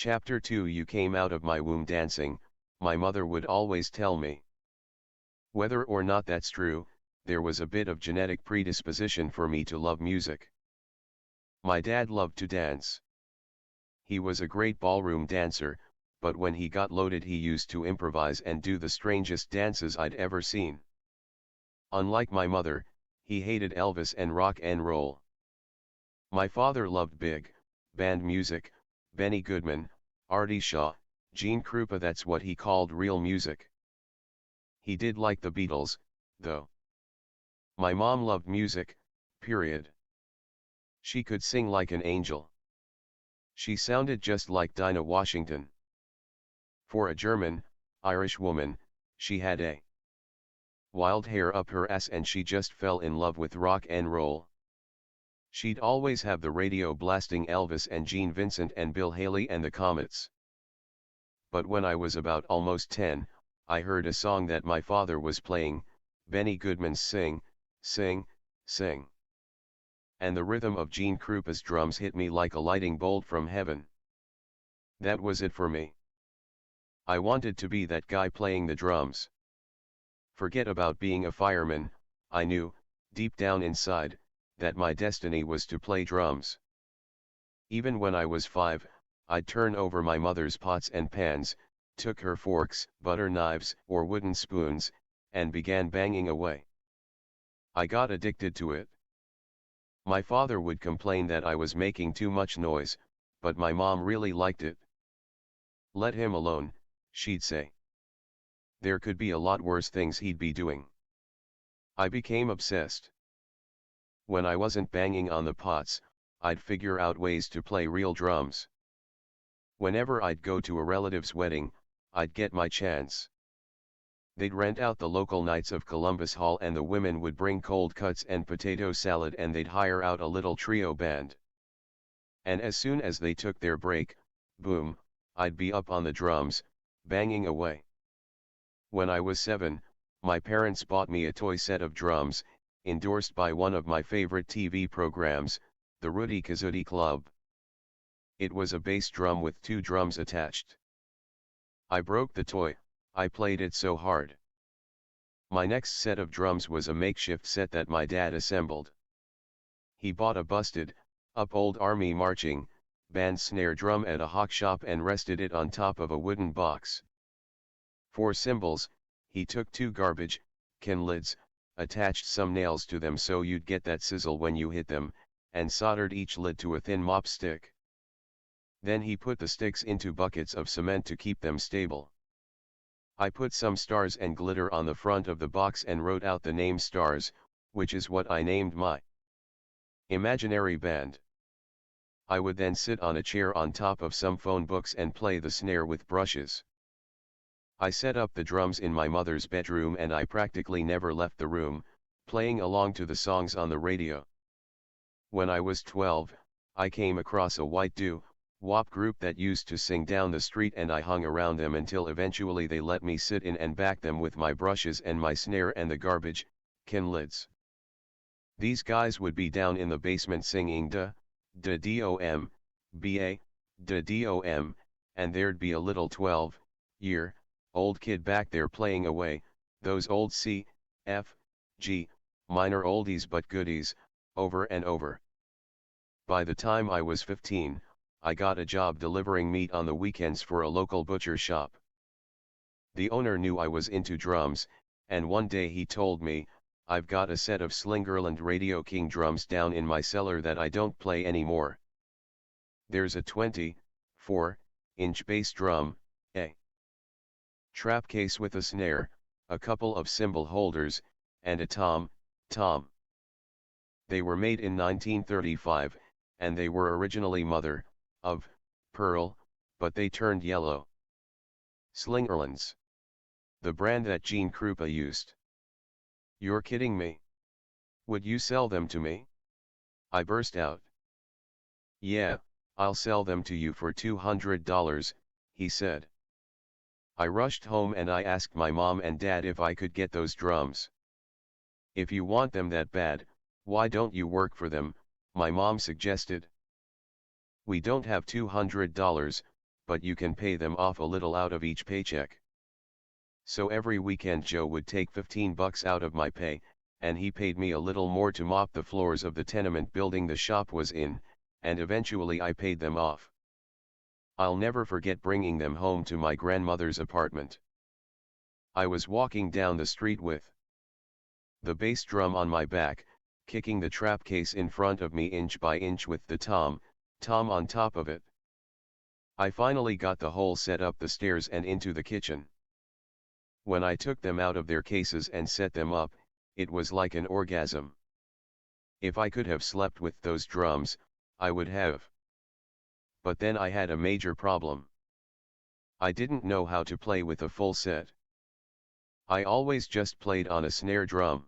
Chapter 2 You came out of my womb dancing, my mother would always tell me. Whether or not that's true, there was a bit of genetic predisposition for me to love music. My dad loved to dance. He was a great ballroom dancer, but when he got loaded he used to improvise and do the strangest dances I'd ever seen. Unlike my mother, he hated Elvis and rock and roll. My father loved big band music, Benny Goodman, Artie Shaw, Gene Krupa. That's what he called real music. He did like the Beatles, though. My mom loved music, period. She could sing like an angel. She sounded just like Dinah Washington. For a German, Irish woman, she had a wild hair up her ass and she just fell in love with rock and roll. She'd always have the radio blasting Elvis and Gene Vincent and Bill Haley and the Comets. But when I was about almost 10, I heard a song that my father was playing, Benny Goodman's Sing, Sing, Sing. And the rhythm of Gene Krupa's drums hit me like a lightning bolt from heaven. That was it for me. I wanted to be that guy playing the drums. Forget about being a fireman, I knew, deep down inside, that my destiny was to play drums. Even when I was 5, I'd turn over my mother's pots and pans, took her forks, butter knives, or wooden spoons, and began banging away. I got addicted to it. My father would complain that I was making too much noise, but my mom really liked it. Let him alone, she'd say. There could be a lot worse things he'd be doing. I became obsessed. When I wasn't banging on the pots, I'd figure out ways to play real drums. Whenever I'd go to a relative's wedding, I'd get my chance. They'd rent out the local Knights of Columbus Hall and the women would bring cold cuts and potato salad and they'd hire out a little trio band. And as soon as they took their break, boom, I'd be up on the drums, banging away. When I was 7, my parents bought me a toy set of drums, endorsed by one of my favorite TV programs, the Rudy Kazooie Club. It was a bass drum with 2 drums attached. I broke the toy, I played it so hard. My next set of drums was a makeshift set that my dad assembled. He bought a busted, up old army marching band snare drum at a hawk shop and rested it on top of a wooden box. For cymbals, he took 2 garbage can lids, attached some nails to them so you'd get that sizzle when you hit them, and soldered each lid to a thin mop stick. Then he put the sticks into buckets of cement to keep them stable. I put some stars and glitter on the front of the box and wrote out the name Stars, which is what I named my imaginary band. I would then sit on a chair on top of some phone books and play the snare with brushes. I set up the drums in my mother's bedroom and I practically never left the room, playing along to the songs on the radio. When I was 12, I came across a white doo-wop group that used to sing down the street and I hung around them until eventually they let me sit in and back them with my brushes and my snare and the garbage can lids. These guys would be down in the basement singing da-dom, ba, da-dom, and there'd be a little 12-year-old kid back there playing away, those old C, F, G, minor oldies but goodies, over and over. By the time I was 15, I got a job delivering meat on the weekends for a local butcher shop. The owner knew I was into drums, and one day he told me, "I've got a set of Slingerland Radio King drums down in my cellar that I don't play anymore. There's a 24-inch bass drum, a trap case with a snare, a couple of cymbal holders, and a tom. They were made in 1935, and they were originally mother of pearl, but they turned yellow. Slingerlands. The brand that Gene Krupa used." "You're kidding me. Would you sell them to me?" I burst out. "Yeah, I'll sell them to you for $200, he said. I rushed home and I asked my mom and dad if I could get those drums. "If you want them that bad, why don't you work for them?" my mom suggested. "We don't have $200, but you can pay them off a little out of each paycheck. So every weekend Joe would take $15 out of my pay, and he paid me a little more to mop the floors of the tenement building the shop was in, and eventually I paid them off. I'll never forget bringing them home to my grandmother's apartment. I was walking down the street with the bass drum on my back, kicking the trap case in front of me inch by inch with the tom on top of it. I finally got the whole set up the stairs and into the kitchen. When I took them out of their cases and set them up, it was like an orgasm. If I could have slept with those drums, I would have. But then I had a major problem. I didn't know how to play with a full set. I always just played on a snare drum.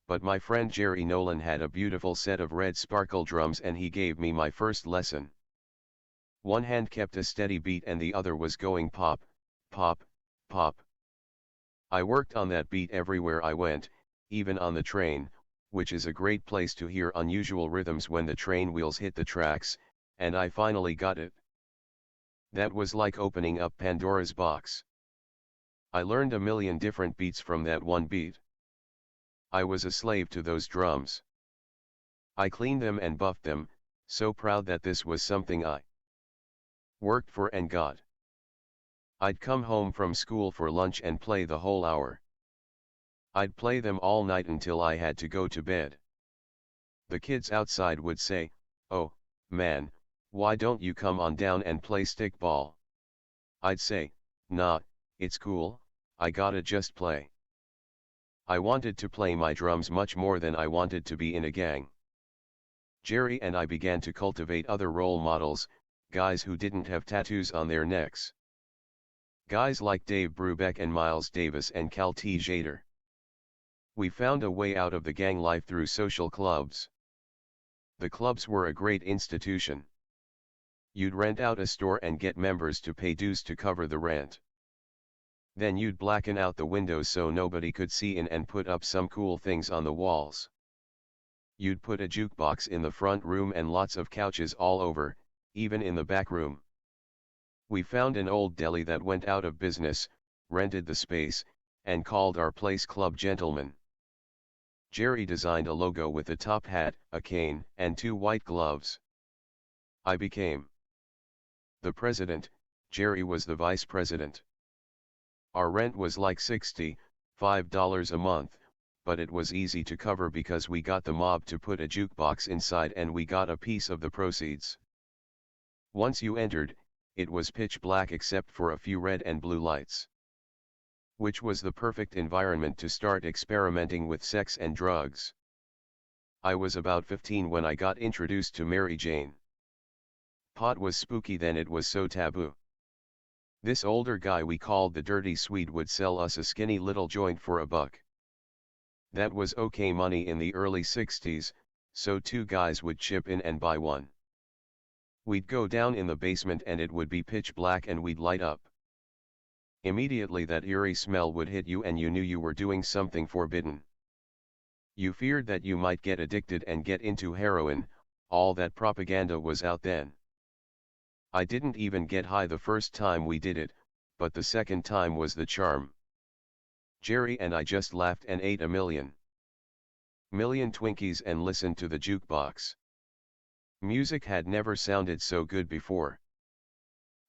But my friend Jerry Nolan had a beautiful set of red sparkle drums and he gave me my first lesson. One hand kept a steady beat and the other was going pop, pop, pop. I worked on that beat everywhere I went, even on the train, which is a great place to hear unusual rhythms when the train wheels hit the tracks, and I finally got it. That was like opening up Pandora's box. I learned a million different beats from that one beat. I was a slave to those drums. I cleaned them and buffed them, so proud that this was something I worked for and got. I'd come home from school for lunch and play the whole hour. I'd play them all night until I had to go to bed. The kids outside would say, "Oh, man, why don't you come on down and play stickball?" I'd say, "Nah, it's cool, I gotta just play." I wanted to play my drums much more than I wanted to be in a gang. Jerry and I began to cultivate other role models, guys who didn't have tattoos on their necks. Guys like Dave Brubeck and Miles Davis and Cal T. Jader. We found a way out of the gang life through social clubs. The clubs were a great institution. You'd rent out a store and get members to pay dues to cover the rent. Then you'd blacken out the windows so nobody could see in and put up some cool things on the walls. You'd put a jukebox in the front room and lots of couches all over, even in the back room. We found an old deli that went out of business, rented the space, and called our place Club Gentlemen. Jerry designed a logo with a top hat, a cane, and 2 white gloves. I became the president, Jerry was the vice president. Our rent was like $65 a month, but it was easy to cover because we got the mob to put a jukebox inside and we got a piece of the proceeds. Once you entered, it was pitch black except for a few red and blue lights. Which was the perfect environment to start experimenting with sex and drugs. I was about 15 when I got introduced to Mary Jane. Pot was spooky then, it was so taboo. This older guy we called the Dirty Swede would sell us a skinny little joint for $1. That was okay money in the early 60s, so 2 guys would chip in and buy one. We'd go down in the basement and it would be pitch black and we'd light up. Immediately that eerie smell would hit you and you knew you were doing something forbidden. You feared that you might get addicted and get into heroin, all that propaganda was out then. I didn't even get high the first time we did it, but the second time was the charm. Jerry and I just laughed and ate a million Twinkies and listened to the jukebox. Music had never sounded so good before.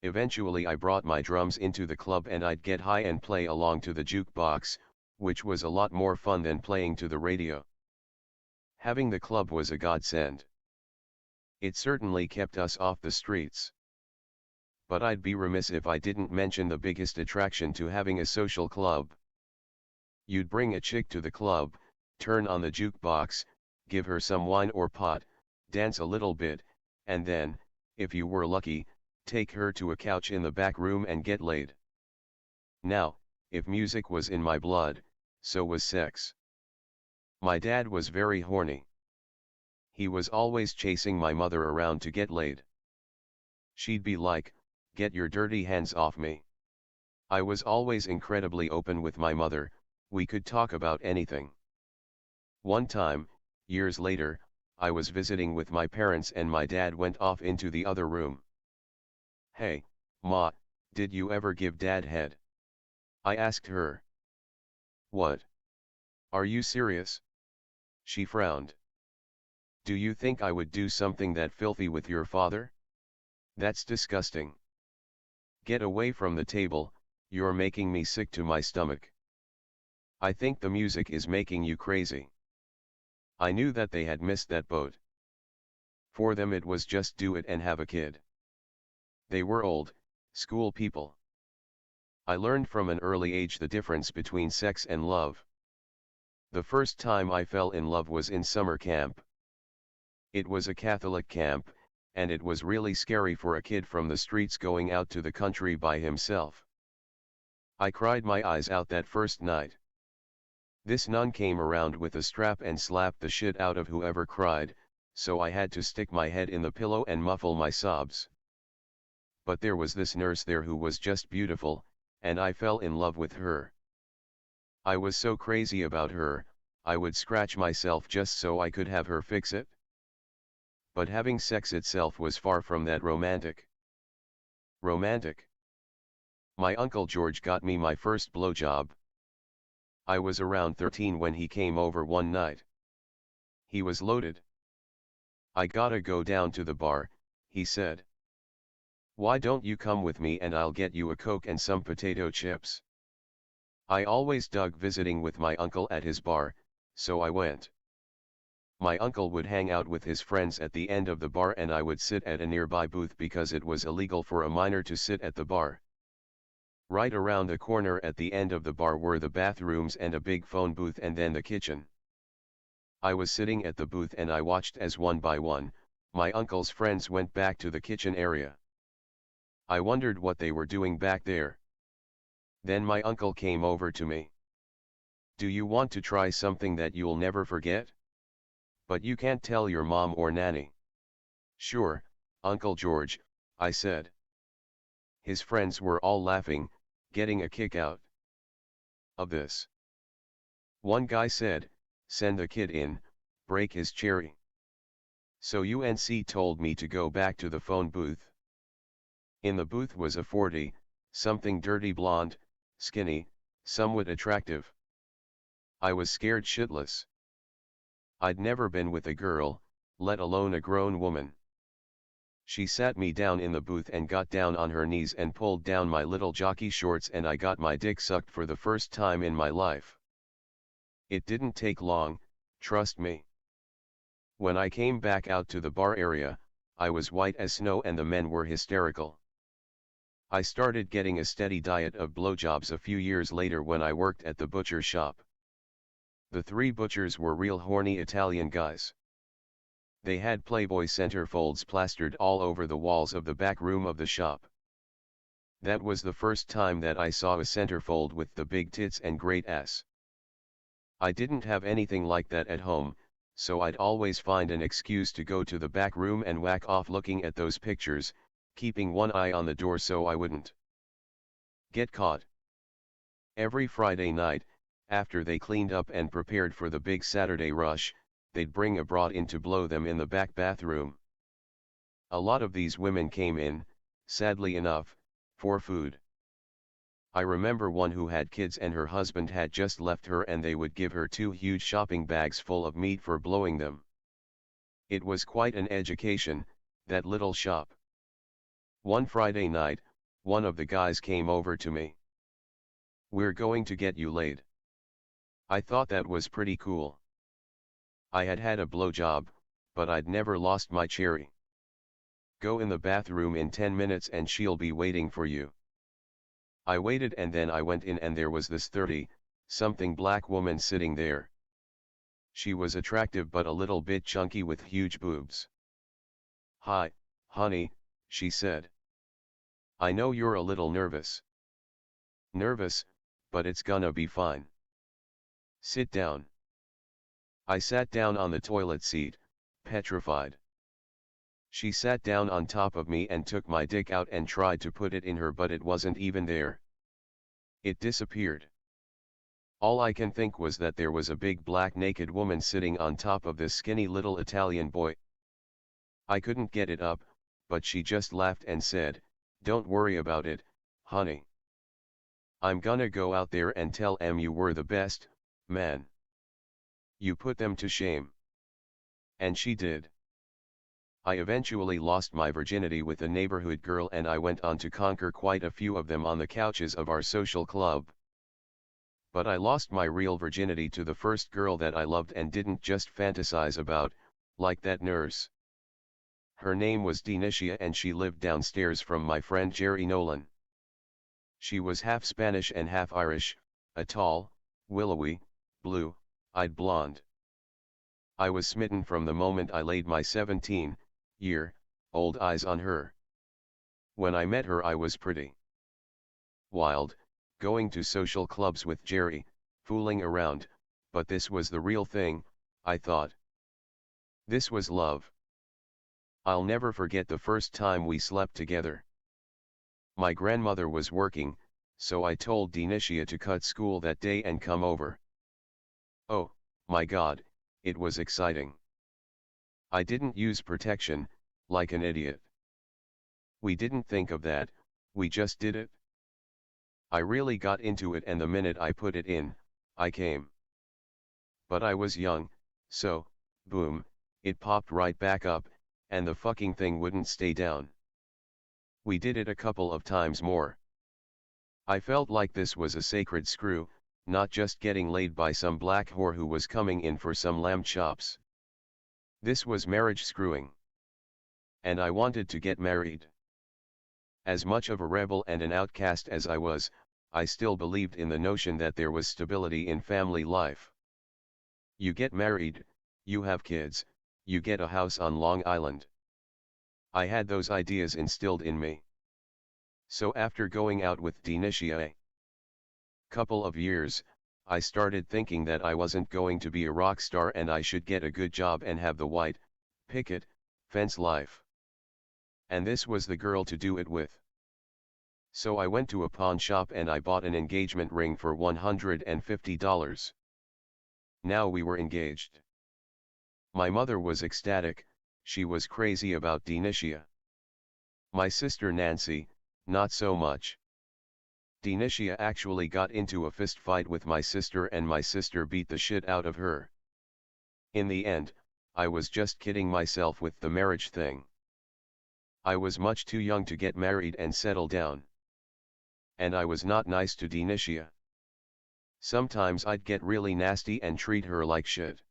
Eventually I brought my drums into the club and I'd get high and play along to the jukebox, which was a lot more fun than playing to the radio. Having the club was a godsend. It certainly kept us off the streets. But I'd be remiss if I didn't mention the biggest attraction to having a social club. You'd bring a chick to the club, turn on the jukebox, give her some wine or pot, dance a little bit, and then, if you were lucky, take her to a couch in the back room and get laid. Now, if music was in my blood, so was sex. My dad was very horny. He was always chasing my mother around to get laid. She'd be like, "Get your dirty hands off me." I was always incredibly open with my mother, we could talk about anything. One time, years later, I was visiting with my parents and my dad went off into the other room. "Hey, Ma, did you ever give Dad head?" I asked her. "What? Are you serious?" She frowned. "Do you think I would do something that filthy with your father? That's disgusting. Get away from the table, you're making me sick to my stomach. I think the music is making you crazy." I knew that they had missed that boat. For them it was just do it and have a kid. They were old, school people. I learned from an early age the difference between sex and love. The first time I fell in love was in summer camp. It was a Catholic camp, and it was really scary for a kid from the streets going out to the country by himself. I cried my eyes out that first night. This nun came around with a strap and slapped the shit out of whoever cried, so I had to stick my head in the pillow and muffle my sobs. But there was this nurse there who was just beautiful, and I fell in love with her. I was so crazy about her, I would scratch myself just so I could have her fix it. But having sex itself was far from that romantic. Romantic? My Uncle George got me my first blowjob. I was around 13 when he came over one night. He was loaded. "I gotta go down to the bar," he said. "Why don't you come with me and I'll get you a Coke and some potato chips?" I always dug visiting with my uncle at his bar, so I went. My uncle would hang out with his friends at the end of the bar and I would sit at a nearby booth because it was illegal for a minor to sit at the bar. Right around the corner at the end of the bar were the bathrooms and a big phone booth and then the kitchen. I was sitting at the booth and I watched as one by one, my uncle's friends went back to the kitchen area. I wondered what they were doing back there. Then my uncle came over to me. "Do you want to try something that you'll never forget? But you can't tell your mom or nanny." "Sure, Uncle George," I said. His friends were all laughing, getting a kick out of this. One guy said, "Send the kid in, break his cherry." So UNC told me to go back to the phone booth. In the booth was a 40-something dirty blonde, skinny, somewhat attractive. I was scared shitless. I'd never been with a girl, let alone a grown woman. She sat me down in the booth and got down on her knees and pulled down my little jockey shorts and I got my dick sucked for the first time in my life. It didn't take long, trust me. When I came back out to the bar area, I was white as snow and the men were hysterical. I started getting a steady diet of blowjobs a few years later when I worked at the butcher shop. The 3 butchers were real horny Italian guys. They had Playboy centerfolds plastered all over the walls of the back room of the shop. That was the first time that I saw a centerfold with the big tits and great ass. I didn't have anything like that at home, so I'd always find an excuse to go to the back room and whack off looking at those pictures, keeping one eye on the door so I wouldn't get caught. Every Friday night, after they cleaned up and prepared for the big Saturday rush, they'd bring a broad in to blow them in the back bathroom. A lot of these women came in, sadly enough, for food. I remember one who had kids and her husband had just left her and they would give her 2 huge shopping bags full of meat for blowing them. It was quite an education, that little shop. One Friday night, one of the guys came over to me. "We're going to get you laid." I thought that was pretty cool. I had had a blowjob, but I'd never lost my cherry. "Go in the bathroom in 10 minutes and she'll be waiting for you." I waited and then I went in and there was this 30-something black woman sitting there. She was attractive but a little bit chunky with huge boobs. "Hi, honey," she said. "I know you're a little nervous." "Nervous, but it's gonna be fine. Sit down." I sat down on the toilet seat, petrified. She sat down on top of me and took my dick out and tried to put it in her but it wasn't even there. It disappeared. All I can think was that there was a big black naked woman sitting on top of this skinny little Italian boy. I couldn't get it up, but she just laughed and said, Don't worry about it, honey. I'm gonna go out there and tell 'em you were the best, man. You put them to shame. And she did. I eventually lost my virginity with a neighborhood girl, and I went on to conquer quite a few of them on the couches of our social club. But I lost my real virginity to the first girl that I loved and didn't just fantasize about, like that nurse. Her name was Denicia and she lived downstairs from my friend Jerry Nolan. She was half Spanish and half Irish, a tall, willowy, blue-eyed blonde. I was smitten from the moment I laid my 17-year-old eyes on her. When I met her I was pretty wild, going to social clubs with Jerry, fooling around, but this was the real thing, I thought. This was love. I'll never forget the first time we slept together. My grandmother was working, so I told Denicia to cut school that day and come over. Oh, my God, it was exciting. I didn't use protection, like an idiot. We didn't think of that, we just did it. I really got into it, and the minute I put it in, I came. But I was young, so, boom, it popped right back up, and the fucking thing wouldn't stay down. We did it a couple of times more. I felt like this was a sacred screw, not just getting laid by some black whore who was coming in for some lamb chops. This was marriage screwing. And I wanted to get married. As much of a rebel and an outcast as I was, I still believed in the notion that there was stability in family life. You get married, you have kids, you get a house on Long Island. I had those ideas instilled in me. So after going out with Denicia a couple of years, I started thinking that I wasn't going to be a rock star and I should get a good job and have the white, picket, fence life. And this was the girl to do it with. So I went to a pawn shop and I bought an engagement ring for $150. Now we were engaged. My mother was ecstatic, she was crazy about Denicia. My sister Nancy, not so much. Denicia actually got into a fist fight with my sister and my sister beat the shit out of her. In the end, I was just kidding myself with the marriage thing. I was much too young to get married and settle down. And I was not nice to Denicia. Sometimes I'd get really nasty and treat her like shit.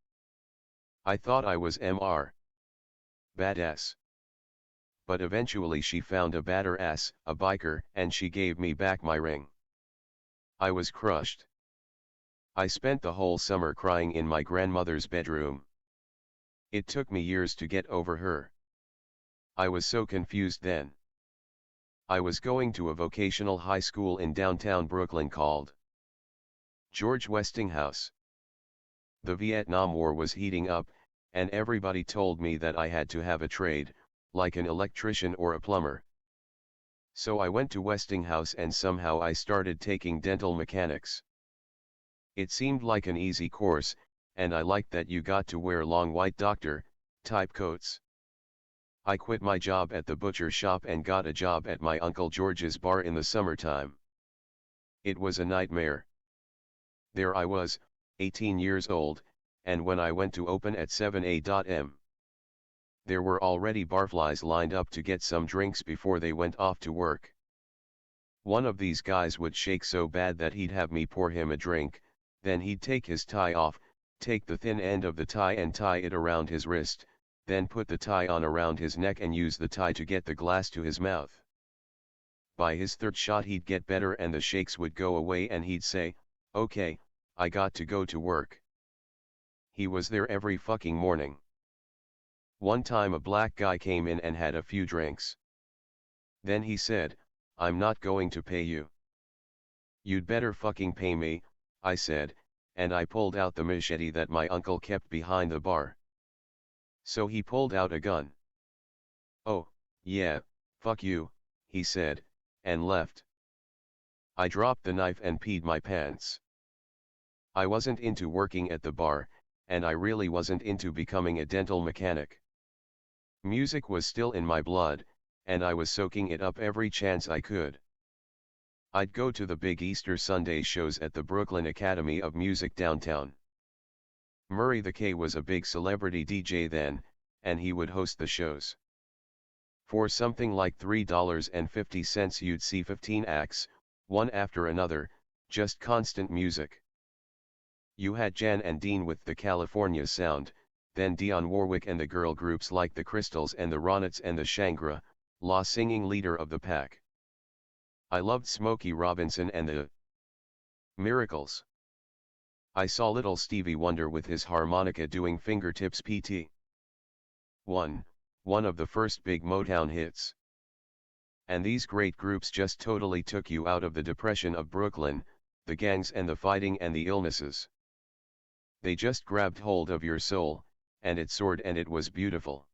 I thought I was badass. But eventually she found a badder ass, a biker, and she gave me back my ring. I was crushed. I spent the whole summer crying in my grandmother's bedroom. It took me years to get over her. I was so confused then. I was going to a vocational high school in downtown Brooklyn called George Westinghouse. The Vietnam War was heating up, and everybody told me that I had to have a trade, like an electrician or a plumber. So I went to Westinghouse and somehow I started taking dental mechanics. It seemed like an easy course, and I liked that you got to wear long white doctor-type coats. I quit my job at the butcher shop and got a job at my Uncle George's bar in the summertime. It was a nightmare. There I was, 18 years old, and when I went to open at 7 a.m. there were already barflies lined up to get some drinks before they went off to work. One of these guys would shake so bad that he'd have me pour him a drink, then he'd take his tie off, take the thin end of the tie and tie it around his wrist, then put the tie on around his neck and use the tie to get the glass to his mouth. By his third shot he'd get better and the shakes would go away and he'd say, "Okay, I got to go to work." He was there every fucking morning. One time a black guy came in and had a few drinks. Then he said, "I'm not going to pay you." "You'd better fucking pay me," I said, and I pulled out the machete that my uncle kept behind the bar. So he pulled out a gun. "Oh, yeah, fuck you," he said, and left. I dropped the knife and peed my pants. I wasn't into working at the bar, and I really wasn't into becoming a dental mechanic. Music was still in my blood, and I was soaking it up every chance I could. I'd go to the big Easter Sunday shows at the Brooklyn Academy of Music downtown. Murray the K was a big celebrity DJ then, and he would host the shows. For something like $3.50 you'd see 15 acts, one after another, just constant music. You had Jan and Dean with the California Sound, then Dionne Warwick and the girl groups like the Crystals and the Ronettes and the Shangri-La singing leader of the pack. I loved Smokey Robinson and the Miracles. I saw little Stevie Wonder with his harmonica doing fingertips PT. One of the first big Motown hits. And these great groups just totally took you out of the depression of Brooklyn, the gangs and the fighting and the illnesses. They just grabbed hold of your soul, and it soared, and it was beautiful.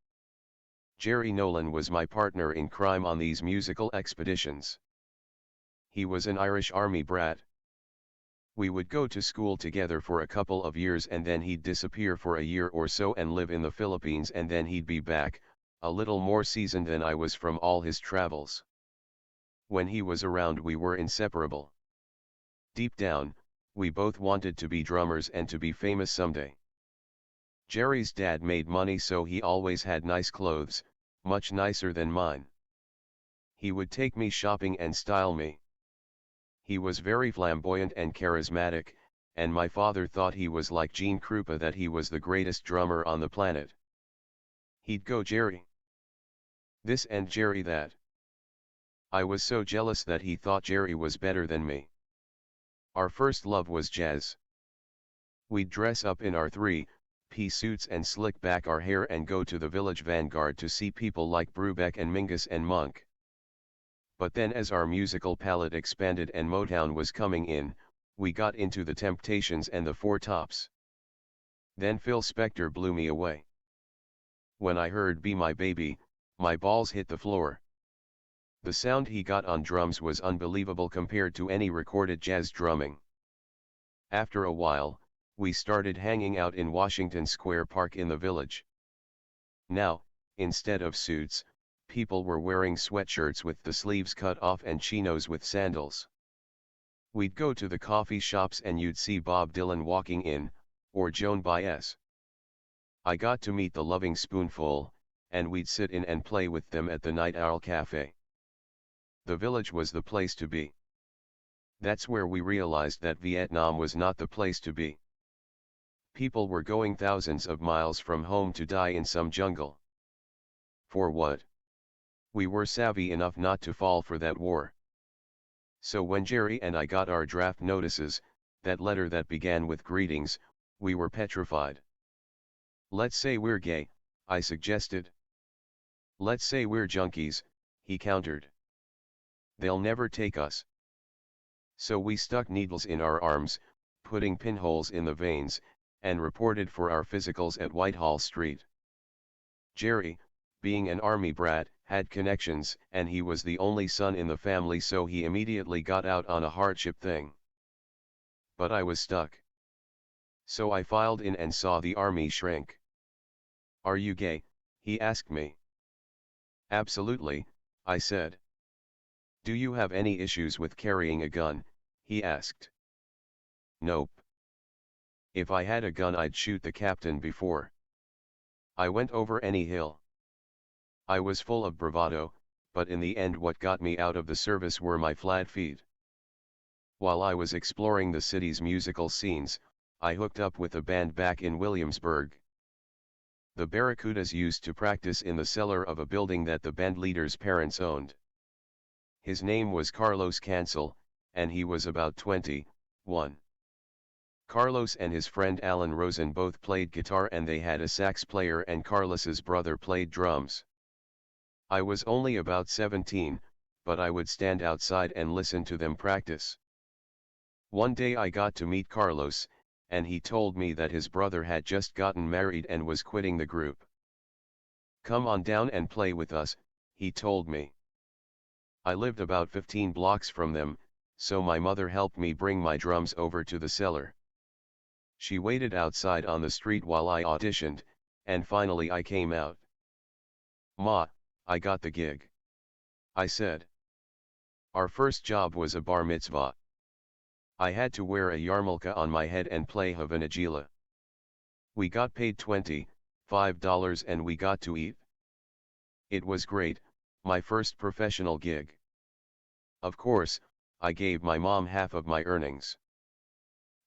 Jerry Nolan was my partner in crime on these musical expeditions. He was an Irish Army brat. We would go to school together for a couple of years, and then he'd disappear for a year or so and live in the Philippines, and then he'd be back, a little more seasoned than I was from all his travels. When he was around, we were inseparable. Deep down, we both wanted to be drummers and to be famous someday. Jerry's dad made money, so he always had nice clothes, much nicer than mine. He would take me shopping and style me. He was very flamboyant and charismatic, and my father thought he was like Gene Krupa, that he was the greatest drummer on the planet. He'd go Jerry this and Jerry that. I was so jealous that he thought Jerry was better than me. Our first love was jazz. We'd dress up in our 3-piece suits and slick back our hair and go to the Village Vanguard to see people like Brubeck and Mingus and Monk. But then, as our musical palette expanded and Motown was coming in, we got into the Temptations and the Four Tops. Then Phil Spector blew me away. When I heard Be My Baby, my balls hit the floor. The sound he got on drums was unbelievable compared to any recorded jazz drumming. After a while, we started hanging out in Washington Square Park in the Village. Now, instead of suits, people were wearing sweatshirts with the sleeves cut off and chinos with sandals. We'd go to the coffee shops and you'd see Bob Dylan walking in, or Joan Baez. I got to meet the Loving Spoonful, and we'd sit in and play with them at the Night Owl Cafe. The Village was the place to be. That's where we realized that Vietnam was not the place to be. People were going thousands of miles from home to die in some jungle. For what? We were savvy enough not to fall for that war. So when Jerry and I got our draft notices, that letter that began with greetings, we were petrified. Let's say we're gay, I suggested. Let's say we're junkies, he countered. They'll never take us. So we stuck needles in our arms, putting pinholes in the veins, and reported for our physicals at Whitehall Street. Jerry, being an army brat, had connections, and he was the only son in the family, so he immediately got out on a hardship thing. But I was stuck. So I filed in and saw the army shrink. Are you gay? He asked me. Absolutely, I said. Do you have any issues with carrying a gun? He asked. Nope. If I had a gun, I'd shoot the captain before I went over any hill. I was full of bravado, but in the end what got me out of the service were my flat feet. While I was exploring the city's musical scenes, I hooked up with a band back in Williamsburg. The Barracudas used to practice in the cellar of a building that the band leader's parents owned. His name was Carlos Cancel, and he was about 21. Carlos and his friend Alan Rosen both played guitar, and they had a sax player, and Carlos's brother played drums. I was only about 17, but I would stand outside and listen to them practice. One day I got to meet Carlos, and he told me that his brother had just gotten married and was quitting the group. Come on down and play with us, he told me. I lived about 15 blocks from them, so my mother helped me bring my drums over to the cellar. She waited outside on the street while I auditioned, and finally I came out. Ma, I got the gig. I said. Our first job was a bar mitzvah. I had to wear a yarmulke on my head and play Havanagila. We got paid $25 and we got to eat. It was great, my first professional gig. Of course, I gave my mom half of my earnings.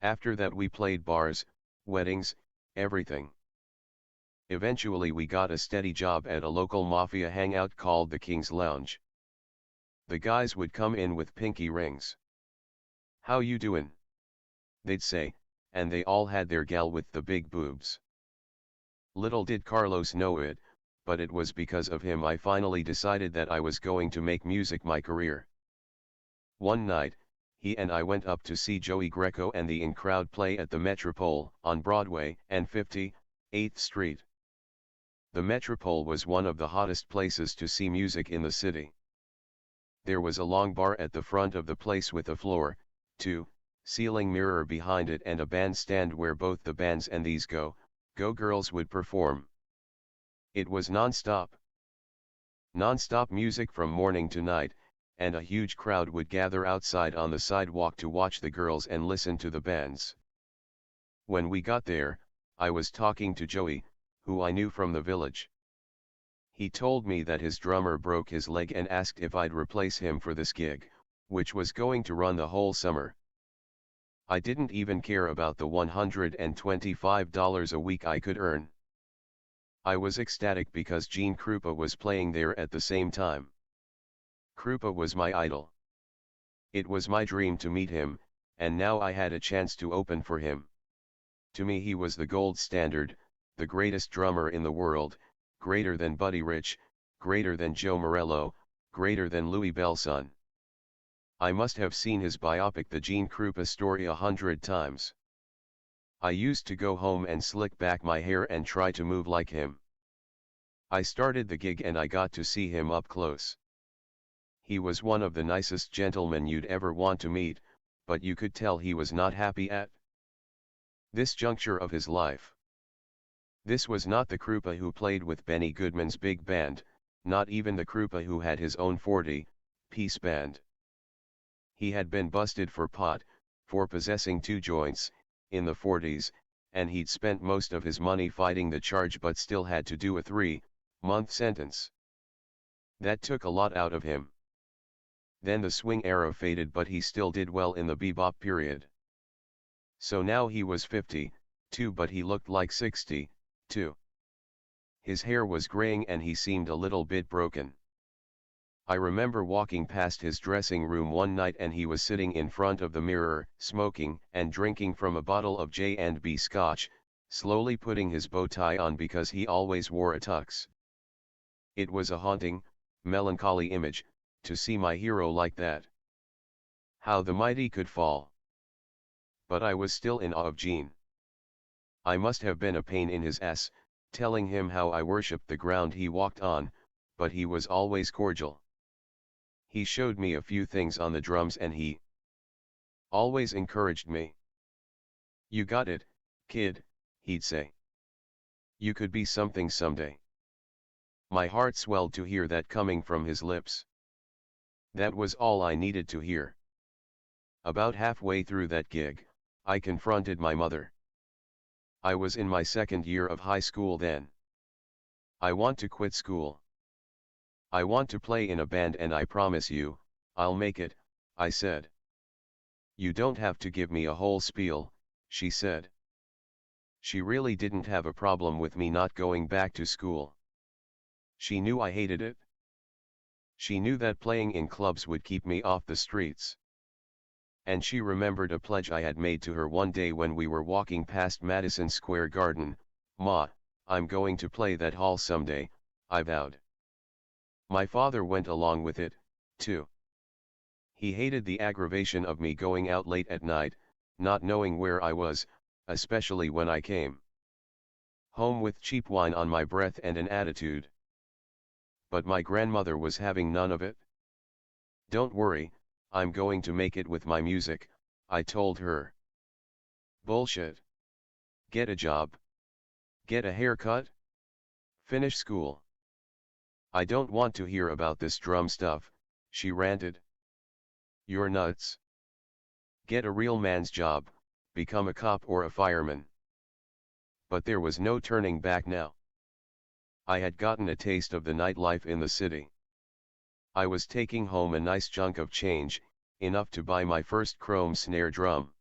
After that we played bars, weddings, everything. Eventually we got a steady job at a local mafia hangout called the King's Lounge. The guys would come in with pinky rings. "How you doin'?" they'd say, and they all had their gal with the big boobs. Little did Carlos know it, but it was because of him I finally decided that I was going to make music my career. One night, he and I went up to see Joey Greco and the In Crowd play at the Metropole on Broadway and 58th Street. The Metropole was one of the hottest places to see music in the city. There was a long bar at the front of the place with a floor-to-ceiling mirror behind it and a bandstand where both the bands and these go girls would perform. It was non-stop music from morning to night, and a huge crowd would gather outside on the sidewalk to watch the girls and listen to the bands. When we got there, I was talking to Joey, who I knew from the village. He told me that his drummer broke his leg and asked if I'd replace him for this gig, which was going to run the whole summer. I didn't even care about the $125 a week I could earn. I was ecstatic because Gene Krupa was playing there at the same time. Krupa was my idol. It was my dream to meet him, and now I had a chance to open for him. To me he was the gold standard, the greatest drummer in the world, greater than Buddy Rich, greater than Joe Morello, greater than Louis Bellson. I must have seen his biopic The Gene Krupa Story 100 times. I used to go home and slick back my hair and try to move like him. I started the gig and I got to see him up close. He was one of the nicest gentlemen you'd ever want to meet, but you could tell he was not happy at this juncture of his life. This was not the Krupa who played with Benny Goodman's big band, not even the Krupa who had his own 40-piece band. He had been busted for pot, for possessing 2 joints, in the 40s, and he'd spent most of his money fighting the charge but still had to do a 3-month sentence. That took a lot out of him. Then the swing era faded but he still did well in the bebop period. So now he was 52 but he looked like 62. His hair was graying and he seemed a little bit broken. I remember walking past his dressing room one night and he was sitting in front of the mirror, smoking and drinking from a bottle of J&B Scotch, slowly putting his bow tie on because he always wore a tux. It was a haunting, melancholy image, to see my hero like that. How the mighty could fall. But I was still in awe of Gene. I must have been a pain in his ass, telling him how I worshipped the ground he walked on, but he was always cordial. He showed me a few things on the drums and he always encouraged me. "You got it, kid," he'd say. "You could be something someday." My heart swelled to hear that coming from his lips. That was all I needed to hear. About halfway through that gig, I confronted my mother. I was in my second year of high school then. "I want to quit school. I want to play in a band and I promise you, I'll make it," I said. "You don't have to give me a whole spiel," she said. She really didn't have a problem with me not going back to school. She knew I hated it. She knew that playing in clubs would keep me off the streets. And she remembered a pledge I had made to her one day when we were walking past Madison Square Garden. "Ma, I'm going to play that hall someday," I vowed. My father went along with it, too. He hated the aggravation of me going out late at night, not knowing where I was, especially when I came home with cheap wine on my breath and an attitude. But my grandmother was having none of it. "Don't worry, I'm going to make it with my music," I told her. "Bullshit. Get a job. Get a haircut. Finish school. I don't want to hear about this drum stuff," she ranted. You're nuts. Get a real man's job, become a cop or a fireman. But there was no turning back now. I had gotten a taste of the nightlife in the city. I was taking home a nice chunk of change, enough to buy my first chrome snare drum.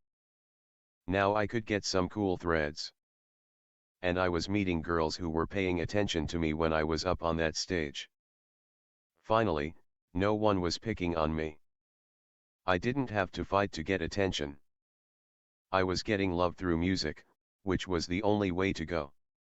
Now I could get some cool threads. And I was meeting girls who were paying attention to me when I was up on that stage. Finally, no one was picking on me. I didn't have to fight to get attention. I was getting love through music, which was the only way to go.